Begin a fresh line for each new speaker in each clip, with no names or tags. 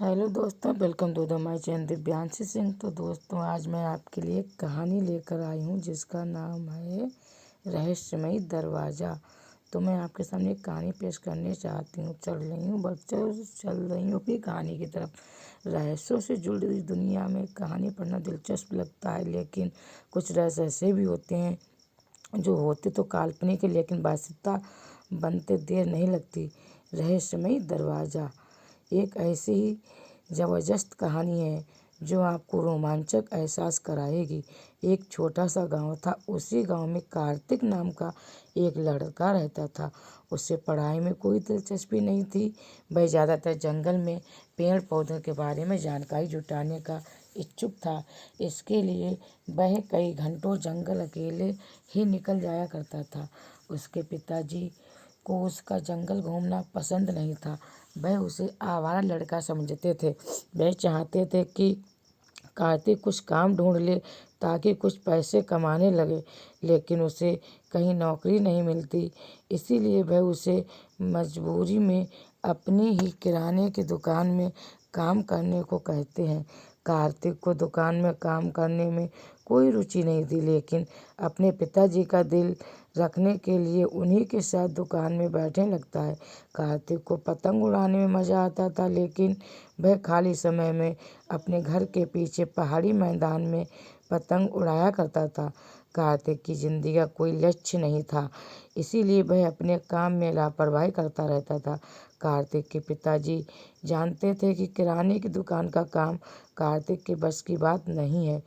Hello दोस्तों, welcome to the my channel Divyanshi Singh. तो दोस्तों, आज मैं आपके लिए एक कहानी लेकर आई हूँ जिसका नाम है रहस्यमयी दरवाज़ा। तो मैं आपके सामने एक कहानी पेश करने चाहती हूँ। चल रही हूँ अपनी कहानी की तरफ। रहस्यों से जुड़ी हुई दुनिया में कहानी पढ़ना दिलचस्प लगता है, लेकिन कुछ रहस्य ऐसे भी होते हैं जो होते तो काल्पनिक है, लेकिन वास्तविकता बनते देर नहीं लगती। रहस्यमयी दरवाज़ा एक ऐसी ही ज़बरदस्त कहानी है जो आपको रोमांचक एहसास कराएगी। एक छोटा सा गांव था। उसी गांव में कार्तिक नाम का एक लड़का रहता था। उसे पढ़ाई में कोई दिलचस्पी नहीं थी। वह ज़्यादातर जंगल में पेड़ पौधों के बारे में जानकारी जुटाने का इच्छुक था। इसके लिए वह कई घंटों जंगल अकेले ही निकल जाया करता था। उसके पिताजी को उसका जंगल घूमना पसंद नहीं था। वह उसे आवारा लड़का समझते थे। वह चाहते थे कि कार्तिक कुछ काम ढूंढ ले ताकि कुछ पैसे कमाने लगे, लेकिन उसे कहीं नौकरी नहीं मिलती। इसीलिए वह उसे मजबूरी में अपनी ही किराने की दुकान में काम करने को कहते हैं। कार्तिक को दुकान में काम करने में कोई रुचि नहीं थी, लेकिन अपने पिताजी का दिल रखने के लिए उन्हीं के साथ दुकान में बैठने लगता है। कार्तिक को पतंग उड़ाने में मज़ा आता था, लेकिन वह खाली समय में अपने घर के पीछे पहाड़ी मैदान में पतंग उड़ाया करता था। कार्तिक की ज़िंदगी का कोई लक्ष्य नहीं था, इसीलिए वह अपने काम में लापरवाही करता रहता था। कार्तिक के पिताजी जानते थे कि किराने की दुकान का काम कार्तिक के बस की बात नहीं है,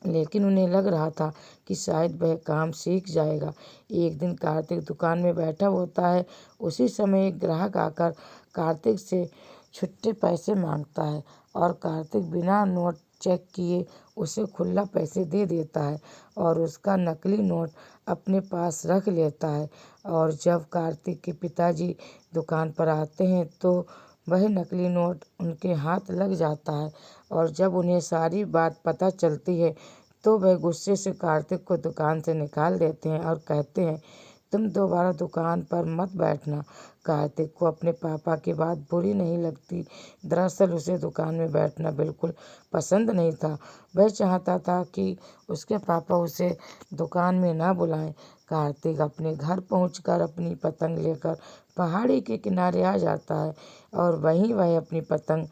लेकिन उन्हें लग रहा था कि शायद वह काम सीख जाएगा। एक दिन कार्तिक दुकान में बैठा होता है। उसी समय एक ग्राहक आकर कार्तिक से छुट्टे पैसे मांगता है और कार्तिक बिना नोट चेक किए उसे खुला पैसे दे देता है और उसका नकली नोट अपने पास रख लेता है। और जब कार्तिक के पिताजी दुकान पर आते हैं तो वह नकली नोट उनके हाथ लग जाता है, और जब उन्हें सारी बात पता चलती है तो वह गुस्से से कार्तिक को दुकान से निकाल देते हैं और कहते हैं, तुम दोबारा दुकान पर मत बैठना। कार्तिक को अपने पापा की बात बुरी नहीं लगती। दरअसल उसे दुकान में बैठना बिल्कुल पसंद नहीं था। वह चाहता था कि उसके पापा उसे दुकान में ना बुलाएं। कार्तिक अपने घर पहुंचकर अपनी पतंग लेकर पहाड़ी के किनारे आ जाता है और वहीं वह अपनी पतंग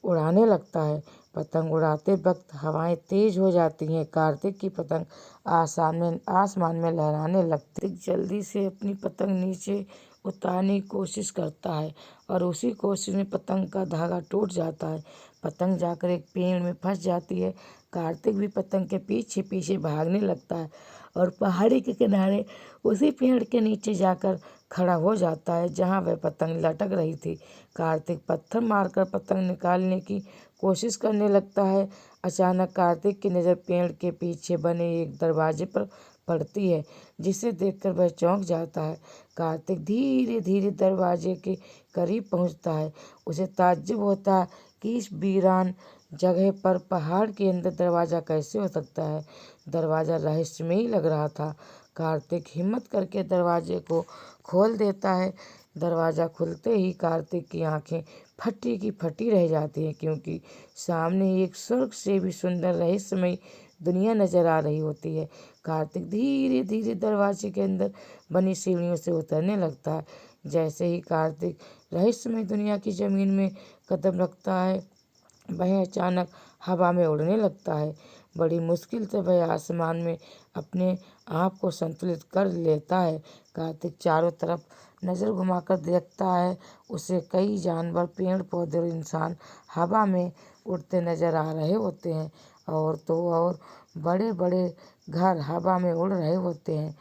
उड़ाने लगता है। पतंग उड़ाते वक्त हवाएं तेज हो जाती हैं। कार्तिक की पतंग आसमान में लहराने लगती। जल्दी से अपनी पतंग नीचे उतारने की कोशिश करता है और उसी कोशिश में पतंग का धागा टूट जाता है। पतंग जाकर एक पेड़ में फंस जाती है। कार्तिक भी पतंग के पीछे पीछे भागने लगता है और पहाड़ी के किनारे उसी पेड़ के नीचे जाकर खड़ा हो जाता है जहां वह पतंग लटक रही थी। कार्तिक पत्थर मारकर पतंग निकालने की कोशिश करने लगता है। अचानक कार्तिक की नज़र पेड़ के पीछे बने एक दरवाजे पर पड़ती है, जिसे देखकर वह चौंक जाता है। कार्तिक धीरे धीरे दरवाजे के करीब पहुंचता है। उसे ताज्जुब होता है कि इस वीरान जगह पर पहाड़ के अंदर दरवाज़ा कैसे हो सकता है। दरवाज़ा रहस्यमयी लग रहा था। कार्तिक हिम्मत करके दरवाजे को खोल देता है। दरवाज़ा खुलते ही कार्तिक की आंखें फटी की फटी रह जाती हैं, क्योंकि सामने एक स्वर्ग से भी सुंदर रहस्यमयी दुनिया नजर आ रही होती है। कार्तिक धीरे धीरे दरवाजे के अंदर बनी सीढ़ियों से उतरने लगता है। जैसे ही कार्तिक रहस्यमय दुनिया की ज़मीन में कदम रखता है, वह अचानक हवा में उड़ने लगता है। बड़ी मुश्किल से वह आसमान में अपने आप को संतुलित कर लेता है। कार्तिक चारों तरफ नज़र घुमाकर देखता है। उसे कई जानवर, पेड़ पौधे और इंसान हवा में उड़ते नजर आ रहे होते हैं, और तो और बड़े बड़े घर हवा में उड़ रहे होते हैं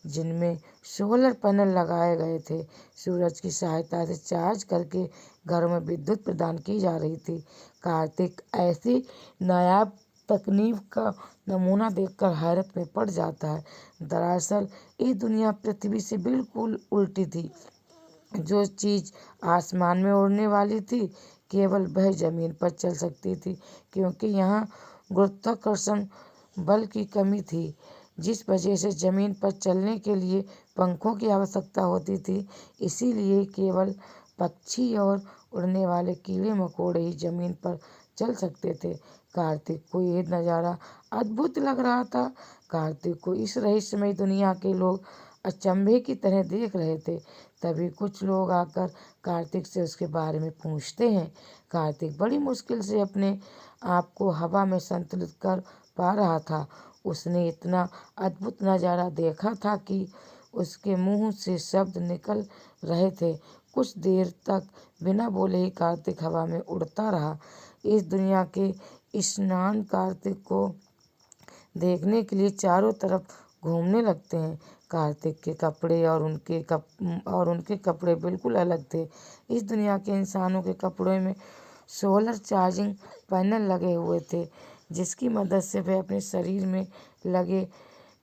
जिनमें सोलर पैनल लगाए गए थे। सूरज की सहायता से चार्ज करके घरों में विद्युत प्रदान की जा रही थी। कार्तिक ऐसी नायाब तकनीक का नमूना देखकर हैरत में पड़ जाता है। दरअसल ये दुनिया पृथ्वी से बिल्कुल उल्टी थी। जो चीज़ आसमान में उड़ने वाली थी, केवल वह ज़मीन पर चल सकती थी, क्योंकि यहाँ गुरुत्वाकर्षण बल की कमी थी, जिस वजह से ज़मीन पर चलने के लिए पंखों की आवश्यकता होती थी। इसीलिए केवल पक्षी और उड़ने वाले कीड़े मकोड़े ही जमीन पर चल सकते थे। कार्तिक को यह नज़ारा अद्भुत लग रहा था। कार्तिक को इस रहस्यमय दुनिया के लोग अचंभे की तरह देख रहे थे। तभी कुछ लोग आकर कार्तिक से उसके बारे में पूछते हैं। कार्तिक बड़ी मुश्किल से अपने आप को हवा में संतुलित कर पा रहा था। उसने इतना अद्भुत नज़ारा देखा था कि उसके मुंह से शब्द निकल रहे थे। कुछ देर तक बिना बोले ही कार्तिक हवा में उड़ता रहा। इस दुनिया के स्नान कार्तिक को देखने के लिए चारों तरफ घूमने लगते हैं। कार्तिक के कपड़े और उनके कपड़े बिल्कुल अलग थे। इस दुनिया के इंसानों के कपड़ों में सोलर चार्जिंग पैनल लगे हुए थे, जिसकी मदद से वे अपने शरीर में लगे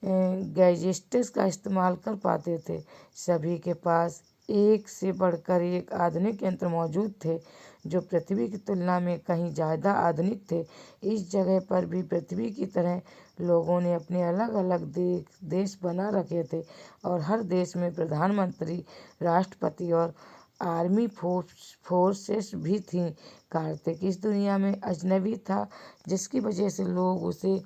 गैजेट्स का इस्तेमाल कर पाते थे। सभी के पास एक से बढ़कर एक आधुनिक यंत्र मौजूद थे, जो पृथ्वी की तुलना में कहीं ज़्यादा आधुनिक थे। इस जगह पर भी पृथ्वी की तरह लोगों ने अपने अलग अलग देश बना रखे थे और हर देश में प्रधानमंत्री, राष्ट्रपति और आर्मी फोर्सेस भी थीं। कार्तिक इस दुनिया में अजनबी था, जिसकी वजह से लोग उसे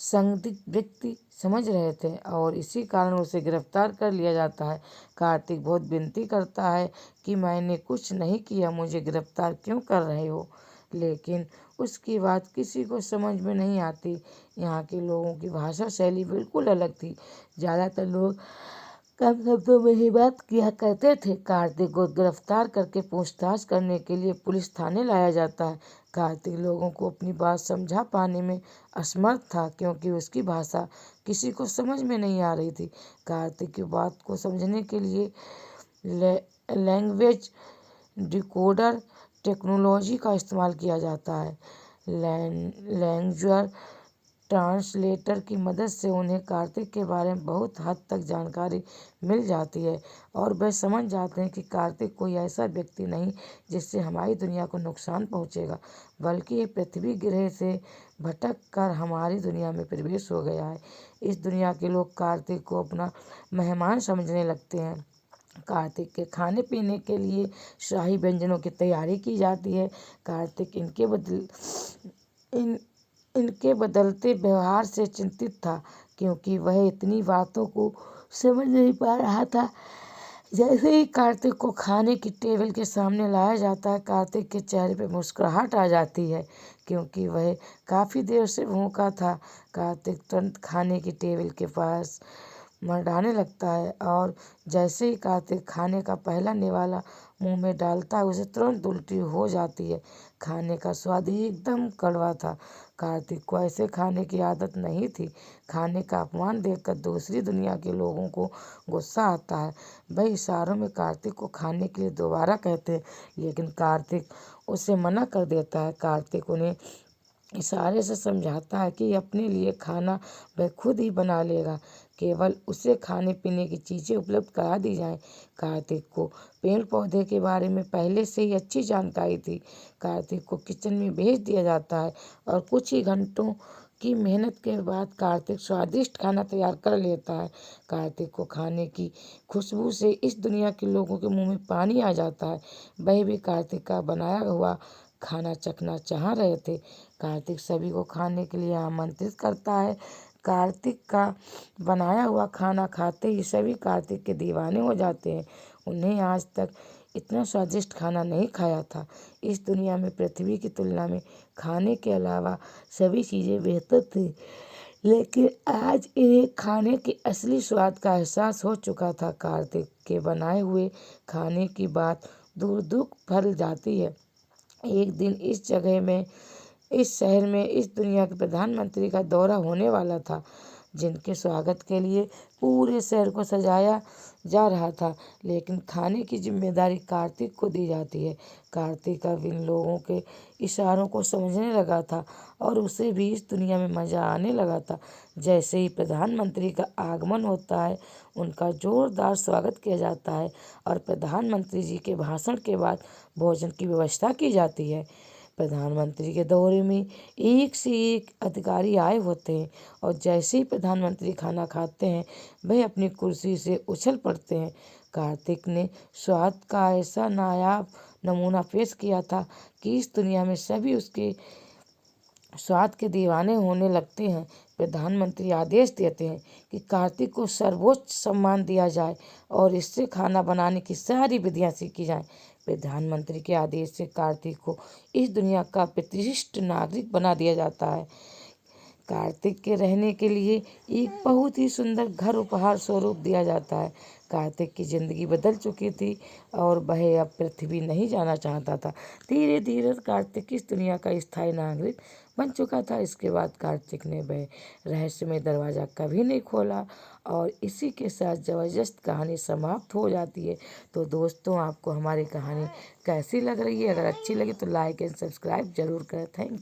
संदिग्ध व्यक्ति समझ रहे थे और इसी कारण उसे गिरफ्तार कर लिया जाता है। कार्तिक बहुत विनती करता है कि मैंने कुछ नहीं किया, मुझे गिरफ्तार क्यों कर रहे हो, लेकिन उसकी बात किसी को समझ में नहीं आती। यहाँ के लोगों की भाषा शैली बिल्कुल अलग थी। ज़्यादातर लोग कम शब्दों में ही बात किया करते थे। कार्तिक को गिरफ्तार करके पूछताछ करने के लिए पुलिस थाने लाया जाता है। कार्तिक लोगों को अपनी बात समझा पाने में असमर्थ था, क्योंकि उसकी भाषा किसी को समझ में नहीं आ रही थी। कार्तिक की बात को समझने के लिए लैंग्वेज डिकोडर टेक्नोलॉजी का इस्तेमाल किया जाता है। लैंग्वेज ट्रांसलेटर की मदद से उन्हें कार्तिक के बारे में बहुत हद तक जानकारी मिल जाती है और वे समझ जाते हैं कि कार्तिक कोई ऐसा व्यक्ति नहीं जिससे हमारी दुनिया को नुकसान पहुंचेगा, बल्कि ये पृथ्वी ग्रह से भटक कर हमारी दुनिया में प्रवेश हो गया है। इस दुनिया के लोग कार्तिक को अपना मेहमान समझने लगते हैं। कार्तिक के खाने पीने के लिए शाही व्यंजनों की तैयारी की जाती है। कार्तिक इनके बदलते व्यवहार से चिंतित था, क्योंकि वह इतनी बातों को समझ नहीं पा रहा था। जैसे ही कार्तिक को खाने की टेबल के सामने लाया जाता है, कार्तिक के चेहरे पर मुस्कुराहट आ जाती है, क्योंकि वह काफ़ी देर से भूखा था। कार्तिक तुरंत खाने की टेबल के पास मर्राने लगता है और जैसे ही कार्तिक खाने का पहला निवाला मुंह में डालता है, उसे तुरंत उल्टी हो जाती है। खाने का स्वाद एकदम कड़वा था। कार्तिक को ऐसे खाने की आदत नहीं थी। खाने का अपमान देखकर दूसरी दुनिया के लोगों को गुस्सा आता है। वह इशारों में कार्तिक को खाने के लिए दोबारा कहते हैं, लेकिन कार्तिक उसे मना कर देता है। कार्तिक उन्हें इशारे से समझाता है कि अपने लिए खाना वह खुद ही बना लेगा, केवल उसे खाने पीने की चीज़ें उपलब्ध करा दी जाएं। कार्तिक को पेड़ पौधे के बारे में पहले से ही अच्छी जानकारी थी। कार्तिक को किचन में भेज दिया जाता है और कुछ ही घंटों की मेहनत के बाद कार्तिक स्वादिष्ट खाना तैयार कर लेता है। कार्तिक को खाने की खुशबू से इस दुनिया के लोगों के मुंह में पानी आ जाता है। वह भी कार्तिक का बनाया हुआ खाना चखना चाह रहे थे। कार्तिक सभी को खाने के लिए आमंत्रित करता है। कार्तिक का बनाया हुआ खाना खाते ही सभी कार्तिक के दीवाने हो जाते हैं। उन्हें आज तक इतना स्वादिष्ट खाना नहीं खाया था। इस दुनिया में पृथ्वी की तुलना में खाने के अलावा सभी चीज़ें बेहतर थी, लेकिन आज इन्हें खाने के असली स्वाद का एहसास हो चुका था। कार्तिक के बनाए हुए खाने की बात दूर दूर फैल जाती है। एक दिन इस शहर में इस दुनिया के प्रधानमंत्री का दौरा होने वाला था, जिनके स्वागत के लिए पूरे शहर को सजाया जा रहा था, लेकिन खाने की जिम्मेदारी कार्तिक को दी जाती है। कार्तिक अब इन लोगों के इशारों को समझने लगा था और उसे भी इस दुनिया में मज़ा आने लगा था। जैसे ही प्रधानमंत्री का आगमन होता है, उनका जोरदार स्वागत किया जाता है और प्रधानमंत्री जी के भाषण के बाद भोजन की व्यवस्था की जाती है। प्रधानमंत्री के दौरे में एक से एक अधिकारी आए होते हैं और जैसे ही प्रधानमंत्री खाना खाते हैं, वह अपनी कुर्सी से उछल पड़ते हैं। कार्तिक ने स्वाद का ऐसा नायाब नमूना पेश किया था कि इस दुनिया में सभी उसके स्वाद के दीवाने होने लगते हैं। प्रधानमंत्री आदेश देते हैं कि कार्तिक को सर्वोच्च सम्मान दिया जाए और इससे खाना बनाने की सारी विधियां सीखी जाएं। प्रधानमंत्री के आदेश से कार्तिक को इस दुनिया का प्रतिष्ठित नागरिक बना दिया जाता है। कार्तिक के रहने के लिए एक बहुत ही सुंदर घर उपहार स्वरूप दिया जाता है। कार्तिक की जिंदगी बदल चुकी थी और वह अब पृथ्वी नहीं जाना चाहता था। धीरे धीरे कार्तिक इस दुनिया का स्थायी नागरिक बन चुका था। इसके बाद कार्तिक ने वह रहस्यमय दरवाज़ा कभी नहीं खोला और इसी के साथ ज़बरदस्त कहानी समाप्त हो जाती है। तो दोस्तों, आपको हमारी कहानी कैसी लग रही है? अगर अच्छी लगी तो लाइक एंड सब्सक्राइब जरूर करें। थैंक